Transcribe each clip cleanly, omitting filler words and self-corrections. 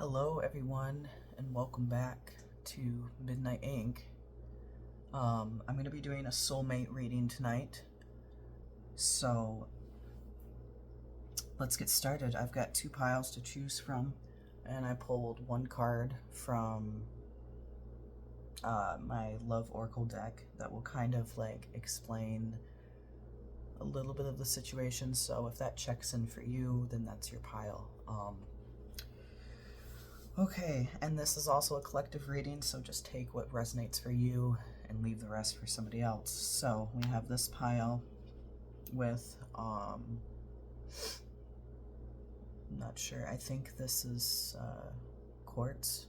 Hello everyone and welcome back to Midnight Ink. I'm going to be doing a soulmate reading tonight, so let's get started. I've got two piles to choose from, and I pulled one card from my Love Oracle deck that will kind of like explain a little bit of the situation, so if that checks in for you, then that's your pile. Okay, and this is also a collective reading, so just take what resonates for you and leave the rest for somebody else. So we have this pile with, not sure, I think this is quartz.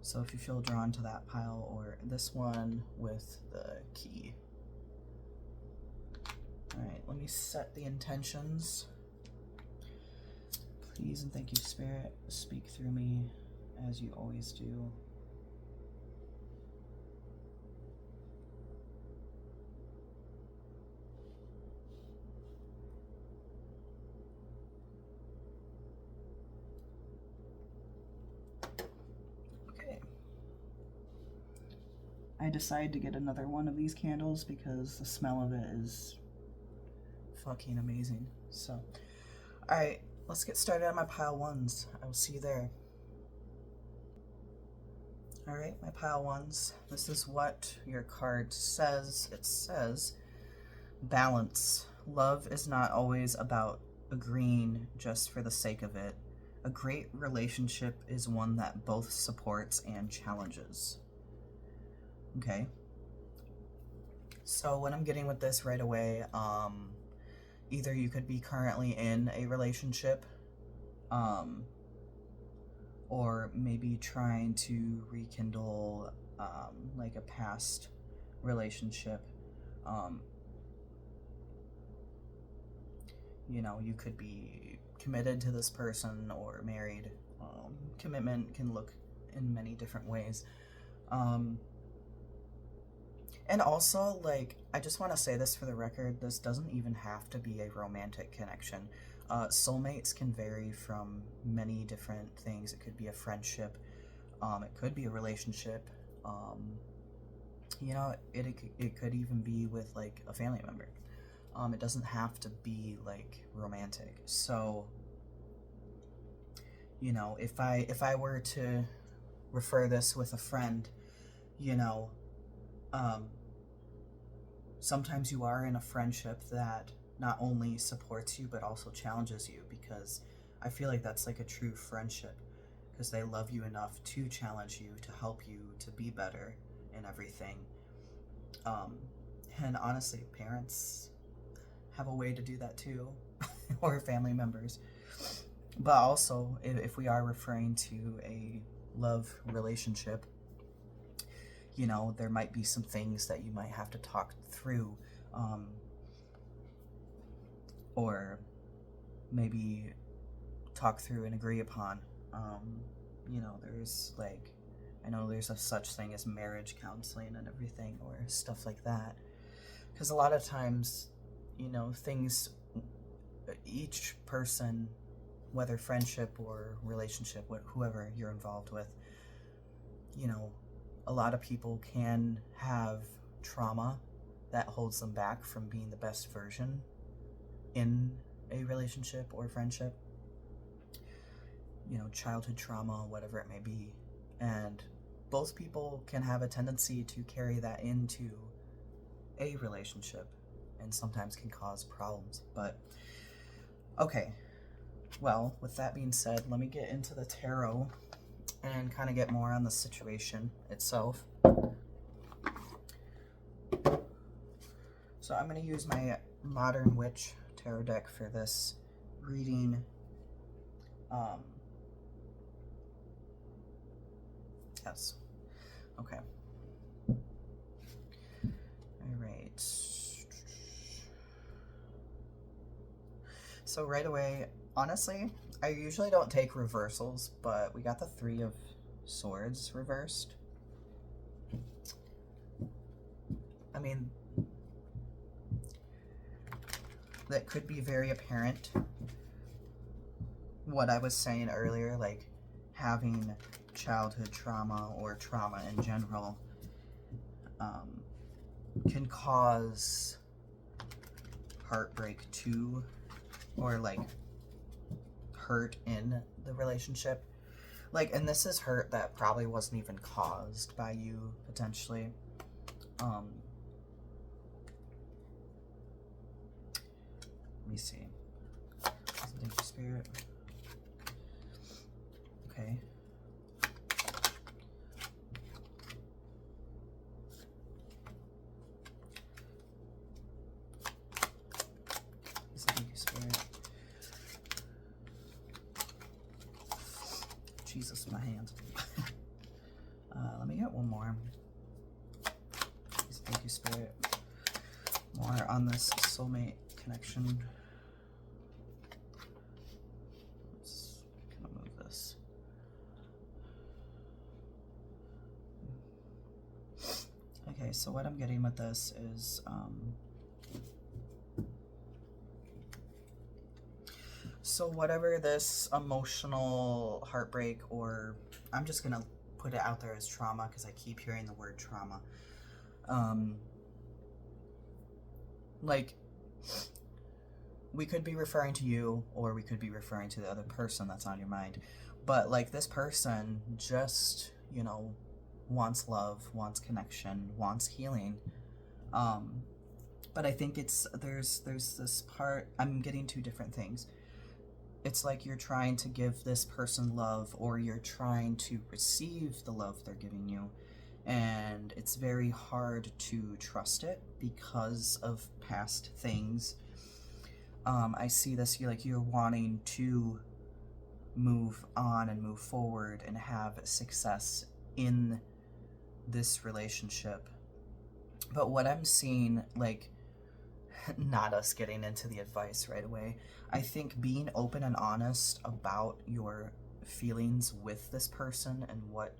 So if you feel drawn to that pile, or this one with the key. Alright, let me set the intentions. Please and thank you, Spirit. Speak through me as you always do. Okay. I decided to get another one of these candles because the smell of it is fucking amazing. So, alright. Let's get started on my pile ones. I will see you there. Alright, my pile ones. This is what your card says. It says, balance. Love is not always about agreeing just for the sake of it. A great relationship is one that both supports and challenges. Okay? So what I'm getting with this right away, either you could be currently in a relationship, or maybe trying to rekindle like a past relationship. You know, you could be committed to this person or married. Commitment can look in many different ways. And also, like, I just want to say this for the record, this doesn't even have to be a romantic connection. Soulmates can vary from many different things. It could be a friendship, it could be a relationship, you know, it could even be with, like, a family member. It doesn't have to be, like, romantic. So, you know, if I were to refer this with a friend, you know, sometimes you are in a friendship that not only supports you but also challenges you, because I feel like that's like a true friendship, because they love you enough to challenge you, to help you to be better in everything. And honestly, parents have a way to do that too, or family members. But also, if we are referring to a love relationship, you know, there might be some things that you might have to talk through, or maybe talk through and agree upon. You know, there's like, I know there's a such thing as marriage counseling and everything, or stuff like that. Because a lot of times, you know, things, each person, whether friendship or relationship, whoever you're involved with, you know, a lot of people can have trauma that holds them back from being the best version in a relationship or friendship. You know, childhood trauma, whatever it may be. And both people can have a tendency to carry that into a relationship, and sometimes can cause problems. But, okay. Well, with that being said, let me get into the tarot and kind of get more on the situation itself. So I'm going to use my Modern Witch tarot deck for this reading. Yes. Okay. Alright. So right away, honestly, I usually don't take reversals, but we got the Three of Swords reversed. I mean, that could be very apparent. What I was saying earlier, like, having childhood trauma or trauma in general can cause heartbreak too, or like hurt in the relationship. Like, and this is hurt that probably wasn't even caused by you, potentially. Let me see. Thank you, Spirit. Okay. Thank you, Spirit. Jesus, my hands. Let me get one more. Thank you, Spirit. More on this soulmate connection. Let's kind of move this. Okay, so what I'm getting with this is so whatever this emotional heartbreak, or I'm just gonna put it out there as trauma because I keep hearing the word trauma. Like, we could be referring to you, or we could be referring to the other person that's on your mind. But like, this person just, you know, wants love, wants connection, wants healing. But I think there's this part, I'm getting two different things. It's like you're trying to give this person love, or you're trying to receive the love they're giving you. And it's very hard to trust it because of past things. I see this, you're wanting to move on and move forward and have success in this relationship. But what I'm seeing, like, not us getting into the advice right away, I think being open and honest about your feelings with this person and what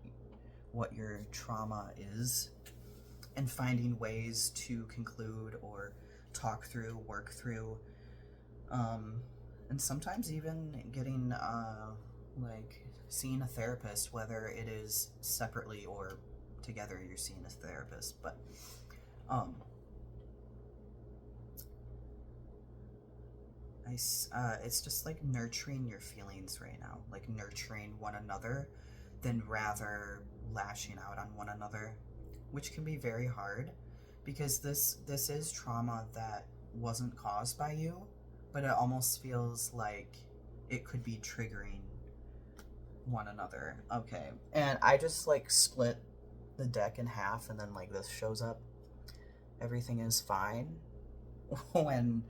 your trauma is, and finding ways to conclude or talk through, work through, and sometimes even getting like seeing a therapist, whether it is separately or together you're seeing a therapist. But it's just like nurturing your feelings right now, like nurturing one another, than rather lashing out on one another, which can be very hard because this is trauma that wasn't caused by you, but it almost feels like it could be triggering one another. Okay, and I just like split the deck in half, and then like this shows up. Everything is fine when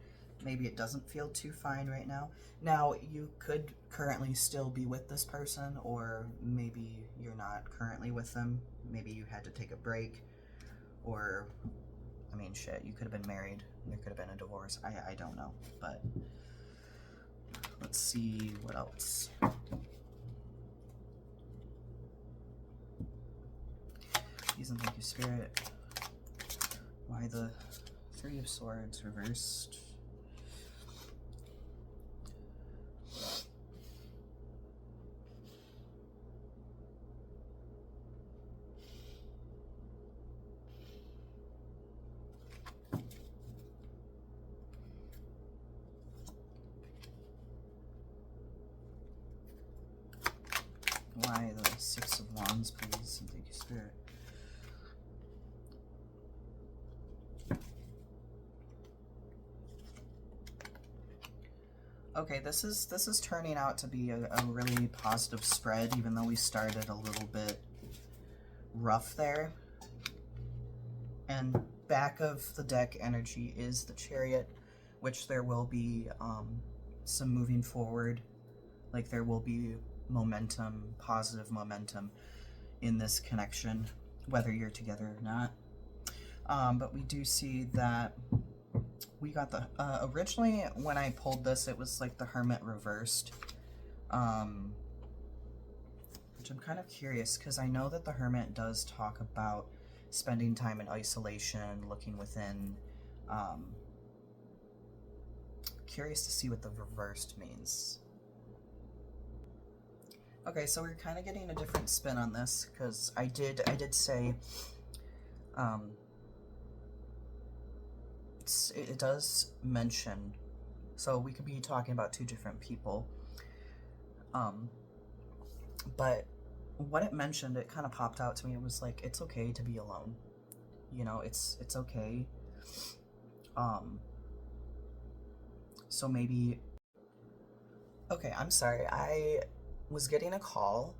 maybe it doesn't feel too fine right now. Now, you could currently still be with this person, or maybe you're not currently with them. Maybe you had to take a break, or, I mean, shit, you could have been married. There could have been a divorce. I don't know, but let's see what else. Please and thank you, Spirit. Why the Three of Swords reversed? Why the Six of Wands, please, and thank you, Spirit. Okay, this is turning out to be a really positive spread, even though we started a little bit rough there. And back of the deck energy is the Chariot, which there will be some moving forward. Like, there will be momentum, positive momentum in this connection, whether you're together or not. But we do see that we got the originally when I pulled this, it was like the Hermit reversed, which I'm kind of curious because I know that the Hermit does talk about spending time in isolation, looking within. Curious to see what the reversed means. Okay, so we're kind of getting a different spin on this because I did say um, it does mention, so we could be talking about two different people, but what it mentioned, it kind of popped out to me. It was like, it's okay to be alone. You know, it's okay. So maybe, okay, I'm sorry. I was getting a call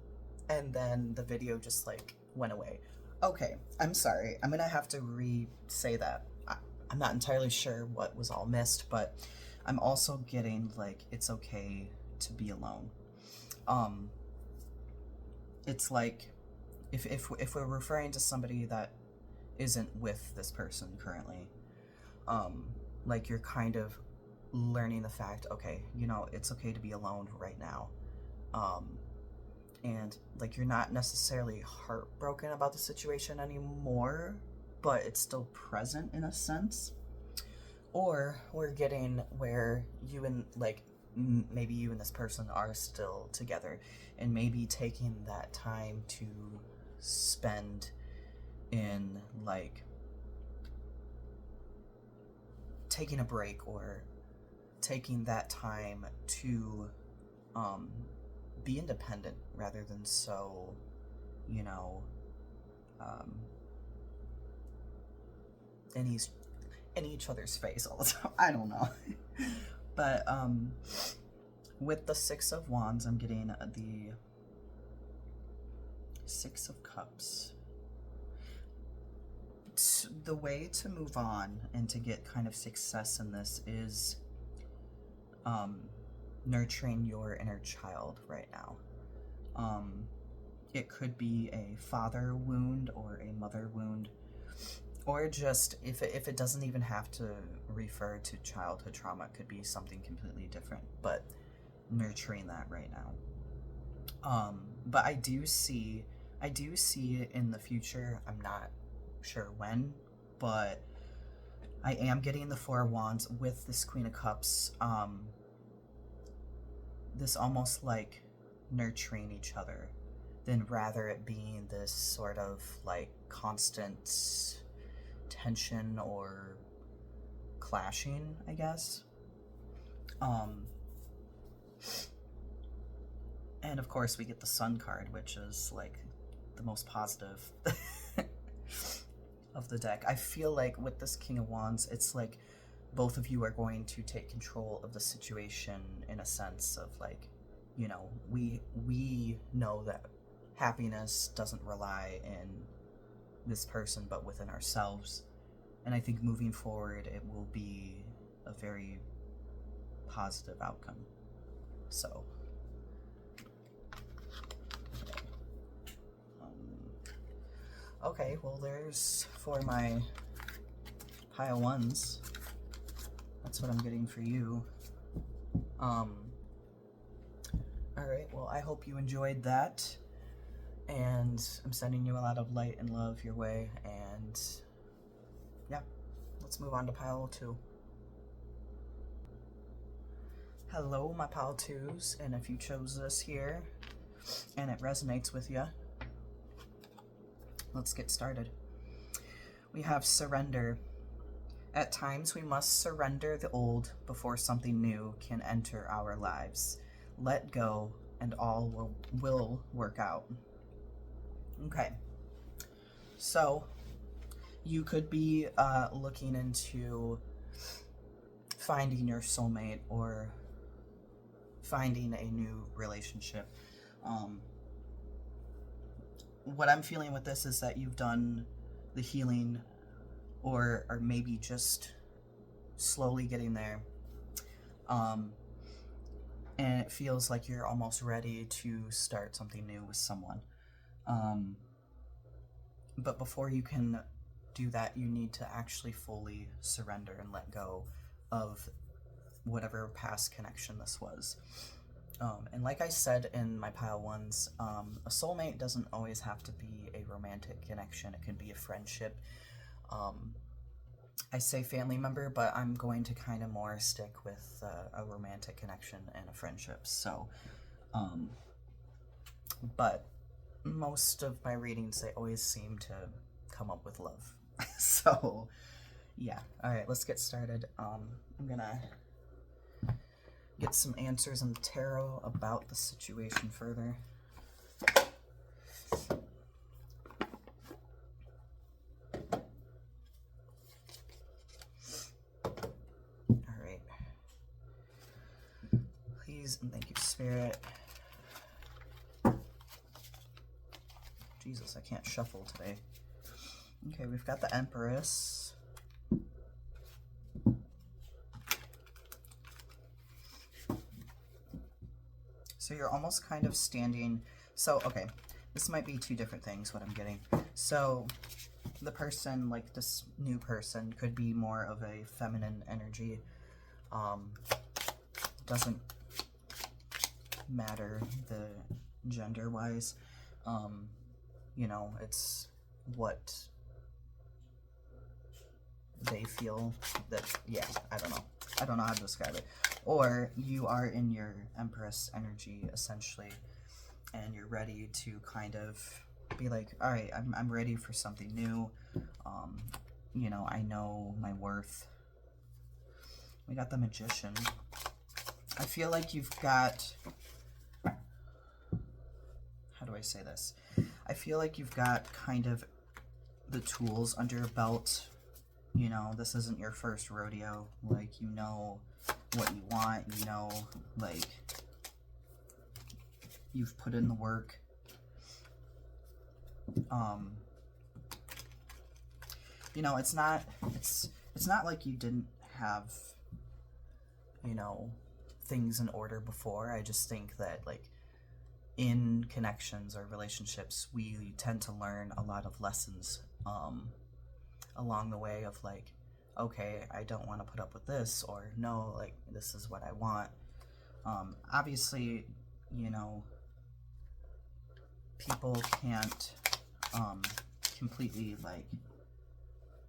and then the video just like went away. Okay, I'm sorry. I'm gonna have to re-say that. I'm not entirely sure what was all missed, but I'm also getting like, it's okay to be alone. It's like, if we're referring to somebody that isn't with this person currently, like you're kind of learning the fact, okay, you know, it's okay to be alone right now. And like you're not necessarily heartbroken about the situation anymore, but it's still present in a sense. Or we're getting where you and like maybe you and this person are still together, and maybe taking that time to spend in like taking a break or taking that time to be independent rather than so, you know, in each other's face all the time. I don't know. But with the Six of Wands, I'm getting the Six of Cups. The way to move on and to get kind of success in this is nurturing your inner child right now. It could be a father wound or a mother wound, or just if it doesn't even have to refer to childhood trauma, it could be something completely different, but nurturing that right now. But I do see it in the future. I'm not sure when, but I am getting the Four of Wands with this Queen of Cups. This almost like nurturing each other, than rather it being this sort of like constant tension or clashing, I guess. And of course we get the Sun card, which is like the most positive of the deck. I feel like with this King of Wands, it's like both of you are going to take control of the situation in a sense of like, you know, we know that happiness doesn't rely in this person but within ourselves, and I think moving forward it will be a very positive outcome. So okay, well, there's for my pile ones. That's what I'm getting for you. Alright, well, I hope you enjoyed that. And I'm sending you a lot of light and love your way. And yeah, let's move on to pile 2. Hello, my pile 2s. And if you chose this here and it resonates with you, let's get started. We have surrender. At times, we must surrender the old before something new can enter our lives. Let go, and all will work out. Okay. So, you could be looking into finding your soulmate or finding a new relationship. What I'm feeling with this is that you've done the healing, or maybe just slowly getting there. And it feels like you're almost ready to start something new with someone. But before you can do that, you need to actually fully surrender and let go of whatever past connection this was. And like I said in my pile ones, a soulmate doesn't always have to be a romantic connection. It can be a friendship. I say family member, but I'm going to kind of more stick with a romantic connection and a friendship. So, But most of my readings, they always seem to come up with love. So, yeah. All right, let's get started. I'm gonna get some answers in the tarot about the situation further. All right. Please and thank you, Spirit. Jesus, I can't shuffle today. Okay, we've got the Empress. So you're almost kind of standing. So, okay, this might be two different things, what I'm getting. So the person, like this new person, could be more of a feminine energy. Doesn't matter the gender-wise. You know, it's what they feel that, yeah, I don't know how to describe it. Or you are in your Empress energy, essentially, and you're ready to kind of be like, all right, I'm ready for something new. You know, I know my worth. We got the Magician. I feel like you've got, how do I say this? I feel like you've got kind of the tools under your belt. You know, this isn't your first rodeo. Like, you know what you want. You know, like, you've put in the work. You know, it's not like you didn't have, you know, things in order before. I just think that, like, in connections or relationships, we tend to learn a lot of lessons along the way of, like, okay, I don't want to put up with this, or no, like, this is what I want. Obviously, you know, people can't completely, like,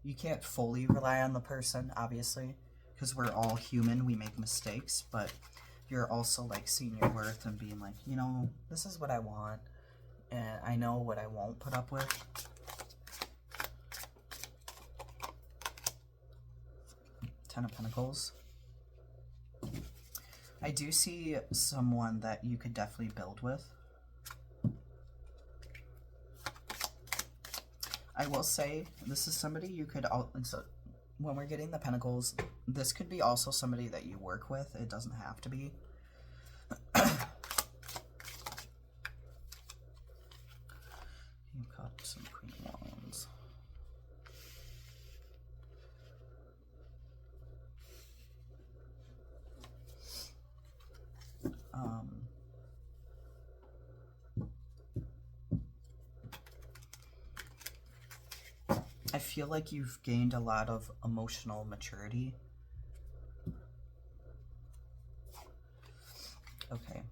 you can't fully rely on the person, obviously, because we're all human, we make mistakes, but you're also, like, seeing your worth and being like, you know, this is what I want, and I know what I won't put up with. Ten of Pentacles. I do see someone that you could definitely build with. I will say, this is somebody you could, so when we're getting the Pentacles, this could be also somebody that you work with. It doesn't have to be. You've got some Queen of Wands. I feel like you've gained a lot of emotional maturity. Okay.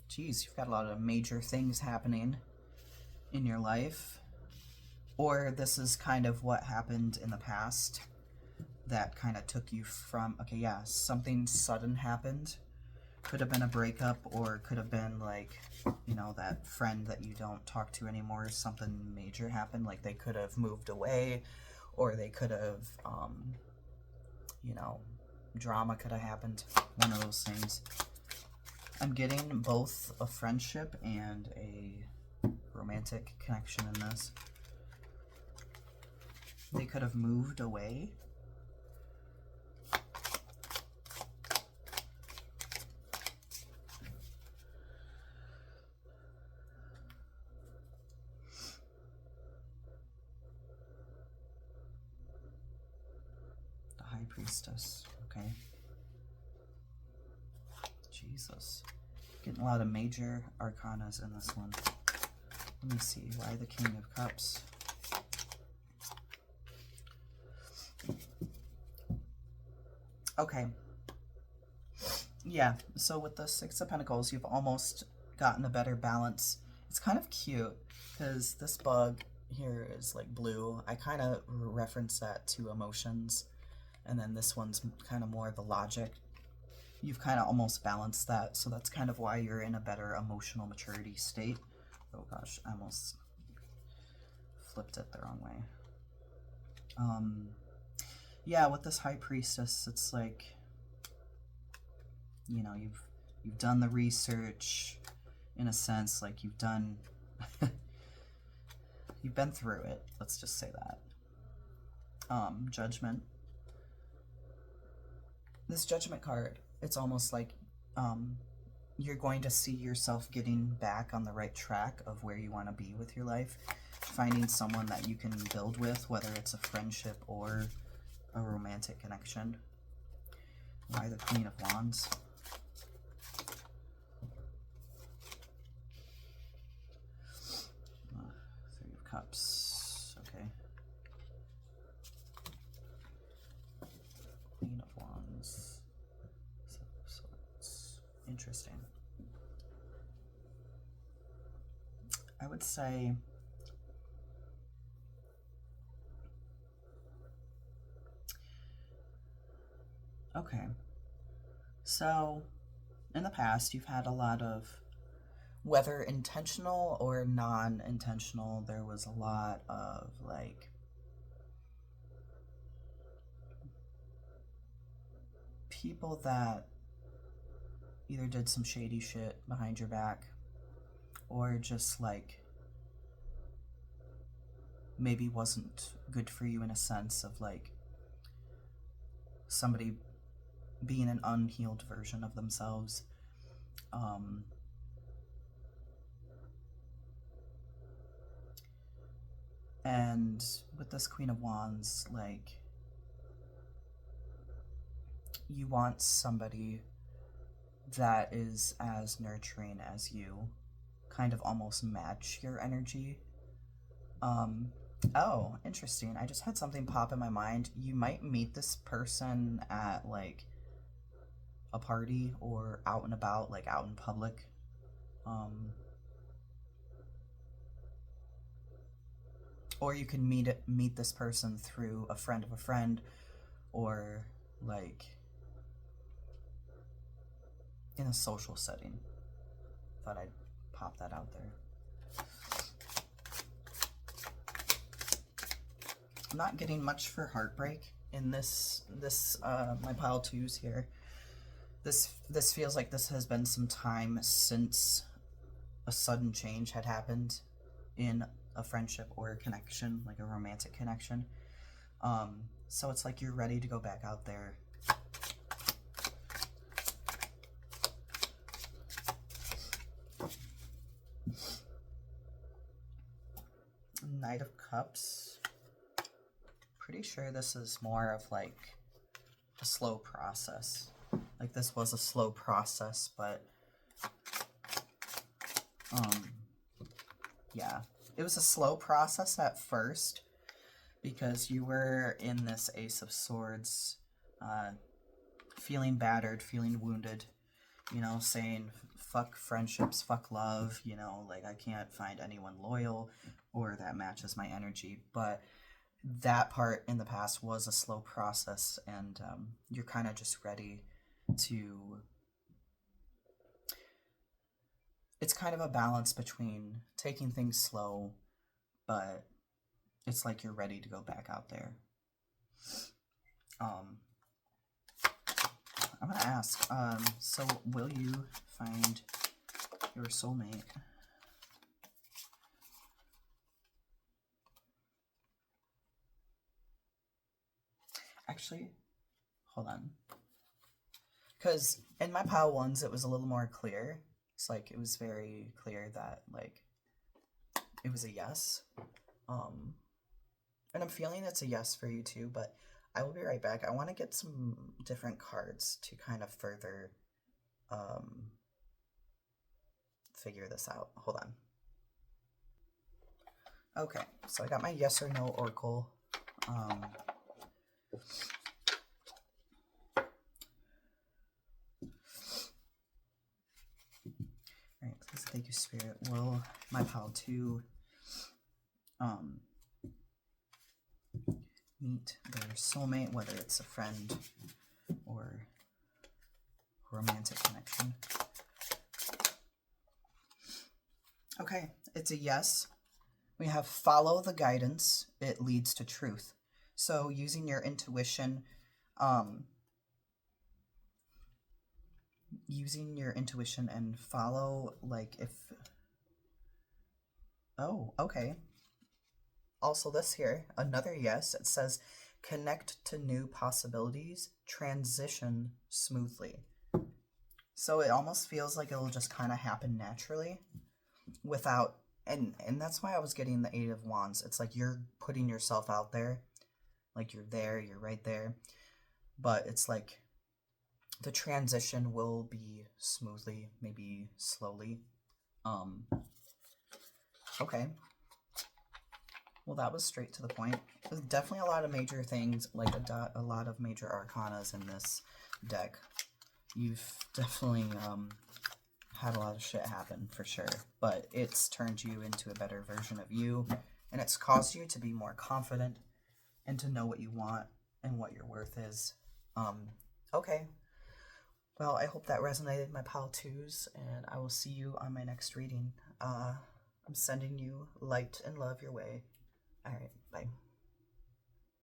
Geez, you've got a lot of major things happening in your life. Or this is kind of what happened in the past that kind of took you from, okay, yeah, something sudden happened. Could have been a breakup, or could have been, like, you know, that friend that you don't talk to anymore, something major happened. Like, they could have moved away, or they could have, you know, drama could have happened. One of those things. I'm getting both a friendship and a romantic connection in this. They could have moved away. The High Priestess, okay. Jesus. Getting a lot of major arcanas in this one. Let me see, why the King of Cups? Okay. Yeah, so with the Six of Pentacles, you've almost gotten a better balance. It's kind of cute, because this bug here is, like, blue. I kind of reference that to emotions, and then this one's kind of more the logic. You've kind of almost balanced that, so that's kind of why you're in a better emotional maturity state. Oh gosh, I almost flipped it the wrong way. Yeah, with this High Priestess, it's like, you know, you've done the research, in a sense, like you've done, you've been through it, let's just say that. Judgment. This Judgment card, it's almost like you're going to see yourself getting back on the right track of where you want to be with your life, finding someone that you can build with, whether it's a friendship or a romantic connection. Why the Queen of Wands? Three of Cups. Okay. Queen of Wands. Seven of Swords. Interesting. I would say okay. So in the past, you've had a lot of, whether intentional or non-intentional, there was a lot of like people that either did some shady shit behind your back or just like maybe wasn't good for you in a sense of like somebody being an unhealed version of themselves. And with this Queen of Wands, like, you want somebody that is as nurturing as you, kind of almost match your energy. Oh, interesting. I just had something pop in my mind. You might meet this person at like a party or out and about, like out in public. Or you can meet this person through a friend of a friend, or like in a social setting. Thought I'd pop that out there. I'm not getting much for heartbreak in this my pile twos here. This feels like this has been some time since a sudden change had happened in a friendship or a connection, like a romantic connection. So it's like you're ready to go back out there. Knight of Cups. Pretty sure this is more of like a slow process. Like this was a slow process, but yeah, it was a slow process at first because you were in this Ace of Swords, feeling battered, feeling wounded, you know, saying fuck friendships, fuck love, you know, like I can't find anyone loyal or that matches my energy. But that part in the past was a slow process, and you're kind of just ready to, it's kind of a balance between taking things slow, but it's like you're ready to go back out there. I'm gonna ask, so will you find your soulmate? Actually, hold on. Because in my pile ones, it was a little more clear. It's like, it was very clear that, like, it was a yes. And I'm feeling it's a yes for you too, but I will be right back. I want to get some different cards to kind of further figure this out. Hold on. Okay, so I got my yes or no oracle. Alright, please thank you, Spirit. Will my pile 2 meet their soulmate, whether it's a friend or romantic connection? Okay, it's a yes. We have follow the guidance, it leads to truth. So using your intuition, um, and follow, like, if, oh, okay. Also, this here, another yes, it says connect to new possibilities, transition smoothly. So it almost feels like it'll just kind of happen naturally without, and that's why I was getting the Eight of Wands. It's like you're putting yourself out there, like you're there, you're right there, but it's like the transition will be smoothly, maybe slowly. Um, okay. Well, that was straight to the point. There's definitely a lot of major things, like a lot of major arcanas in this deck. You've definitely had a lot of shit happen for sure, but it's turned you into a better version of you, and it's caused you to be more confident and to know what you want and what your worth is. Okay. Well, I hope that resonated, my pal twos, and I will see you on my next reading. I'm sending you light and love your way. All right, bye.